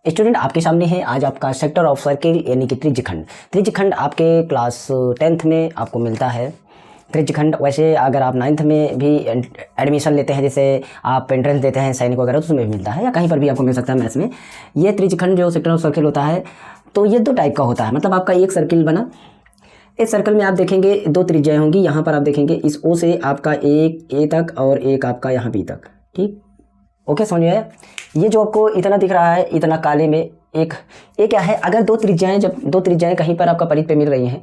Student आपके सामने है आज आपका सेक्टर ऑफ सर्किल यानी कि त्रिज्यखंड। त्रिज्यखंड आपके क्लास 10th में आपको मिलता है। त्रिज्यखंड वैसे अगर आप 9th में भी एडमिशन लेते हैं, जैसे आप एंट्रेंस देते हैं सैनिक वगैरह, तो उसमें भी मिलता है या कहीं पर भी आपको मिल सकता है मैथ्स में। ये त्रिज्यखंड जो सेक्टर ऑफ सर्किल होता है, तो ये 2 टाइप का होता है। मतलब आपका एक सर्किल बना, इस सर्कल में आप देखेंगे 2 त्रिज्याएँ होंगी। यहाँ पर आप देखेंगे इस ओ से आपका एक ए तक और एक आपका यहाँ बी तक। ठीक, ओके, समझ में आया। ये जो आपको इतना दिख रहा है, इतना काले में एक क्या है, अगर 2 त्रिज्याएँ, जब 2 त्रिज्याएँ कहीं पर आपका परिध पे मिल रही हैं,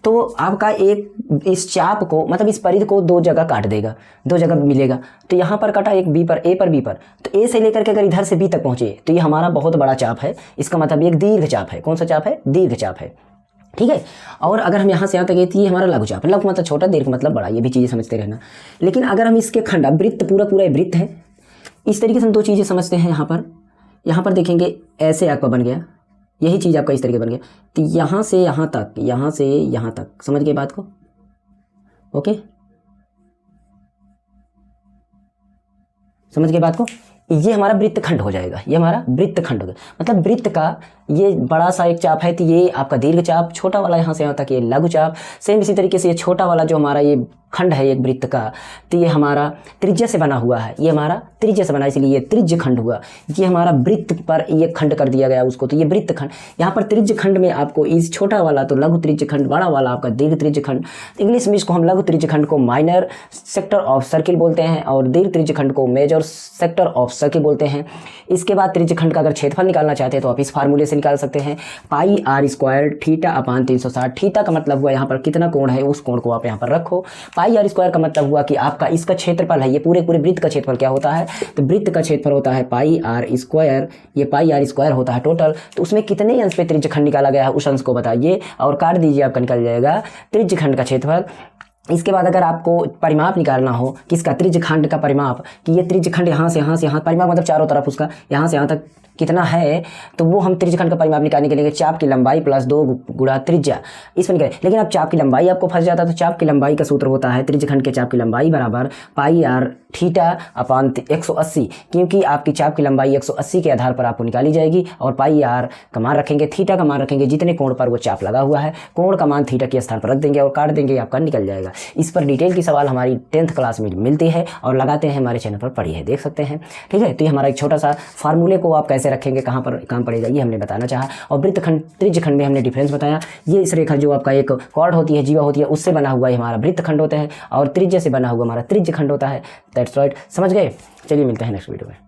तो आपका एक इस चाप को, मतलब इस परिध को 2 जगह काट देगा, 2 जगह मिलेगा। तो यहाँ पर काटा एक बी पर, ए पर बी पर, तो ए से लेकर के अगर इधर से बी तक पहुँचे तो ये हमारा बहुत बड़ा चाप है। इसका मतलब एक दीर्घ चाप है। कौन सा चाप है? दीर्घ चाप है। ठीक है। और अगर हम यहाँ से यहाँ तक गए, ये हमारा लघु चाप है। लघु मतलब छोटा, दीर्घ मतलब बड़ा, ये भी चीज़ें समझते रहना। लेकिन अगर हम इसके खंड, वृत्त पूरा वृत्त है, इस तरीके से हम 2 चीज़ें समझते हैं। यहाँ पर देखेंगे ऐसे आपका बन गया, यही चीज़ आपका इस तरीके बन गया। तो यहाँ से यहाँ तक, यहाँ से यहाँ तक, समझ गए बात को? ओके, समझ गए बात को? ये हमारा वृत्तखंड हो जाएगा। ये हमारा वृत्तखंड हो गया। मतलब वृत्त का ये बड़ा सा एक चाप है, तो ये आपका दीर्घ चाप, छोटा वाला यहाँ से यहाँ तक ये लघु चाप। सेम इसी तरीके से ये छोटा वाला जो हमारा ये खंड है एक वृत्त का, तो ये हमारा त्रिज्या से बना हुआ है। ये हमारा त्रिज्या से बना, इसलिए ये त्रिज्य खंड हुआ। ये हमारा वृत्त पर ये खंड कर दिया गया उसको, तो ये वृत्त खंड। यहाँ पर त्रिज्य खंड में आपको इस छोटा वाला तो लघु त्रिज्य खंड, बड़ा वाला आपका दीर्घ त्रिज्य खंड। इंग्लिश में इसको हम लघु त्रिज्य खंड को माइनर सेक्टर ऑफ सर्किल बोलते हैं और दीर्घ त्रिज्य खंड को मेजर सेक्टर ऑफ सर्किल बोलते हैं। इसके बाद त्रिज्य खंड का अगर क्षेत्रफल निकालना चाहते हैं तो आप इस फार्मूले से निकाल सकते हैं, pi r square theta upon 360। Theta का मतलब हुआ यहाँ पर कितना कोण है, उस कोण को आप यहाँ पर रखो। पाई आर स्क्वायर का मतलब हुआ कि आपका इसका क्षेत्रफल है, ये पूरे वृत्त का क्षेत्रफल क्या होता है, तो वृत्त का क्षेत्रफल होता है पाई आर स्क्वायर। ये पाई आर स्क्वायर होता है टोटल। तो उसमें कितने अंश पे त्रिज्यखंड निकाला गया है, उस अंश को बताइए और काट दीजिए, आपका निकल जाएगा त्रिज्यखंड का क्षेत्रफल। इसके बाद अगर आपको परिमाप निकालना हो किसका, त्रिज्यखंड का परिमाप, कि ये त्रिज्यखंड यहाँ से यहाँ, परिमाप मतलब चारों तरफ उसका यहाँ से यहाँ तक कितना है, तो वो हम त्रिज्यखंड का परिमाप निकालने के लिए चाप की लंबाई प्लस 2 गुणा त्रिज्या, इसमें निकालें। लेकिन अब चाप की लंबाई आपको फंस जाता है, तो चाप की लंबाई का सूत्र होता है त्रिज्यखंड के चाप की लंबाई बराबर पाई आर थीटा अपान 180, क्योंकि आपकी चाप की लंबाई 180 के आधार पर आपको निकाली जाएगी। और पाई आर का मान रखेंगे, थीटा का मान रखेंगे, जितने कोण पर वो चाप लगा हुआ है, कोण का मान थीटा के स्थान पर रख देंगे और काट देंगे, आपका निकल जाएगा। इस पर डिटेल की सवाल हमारी 10th क्लास में मिलती है और लगाते हैं, हमारे चैनल पर पढ़ी है, देख सकते हैं। ठीक है, तो ये हमारा एक छोटा सा फार्मूले को आप कैसे रखेंगे, कहाँ पर काम पड़ेगा, ये हमने बताना चाहा। और वृत्तखंड त्रिज्यखंड में हमने डिफरेंस बताया। ये इस रेखा जो आपका एक कॉर्ड होती है, जीवा होती है, उससे बना हुआ हमारा वृत्तखंड होता है और त्रिज्या से बना हुआ हमारा त्रिज्यखंड होता है। दैट्स राइट, समझ गए? चलिए मिलते हैं नेक्स्ट वीडियो में।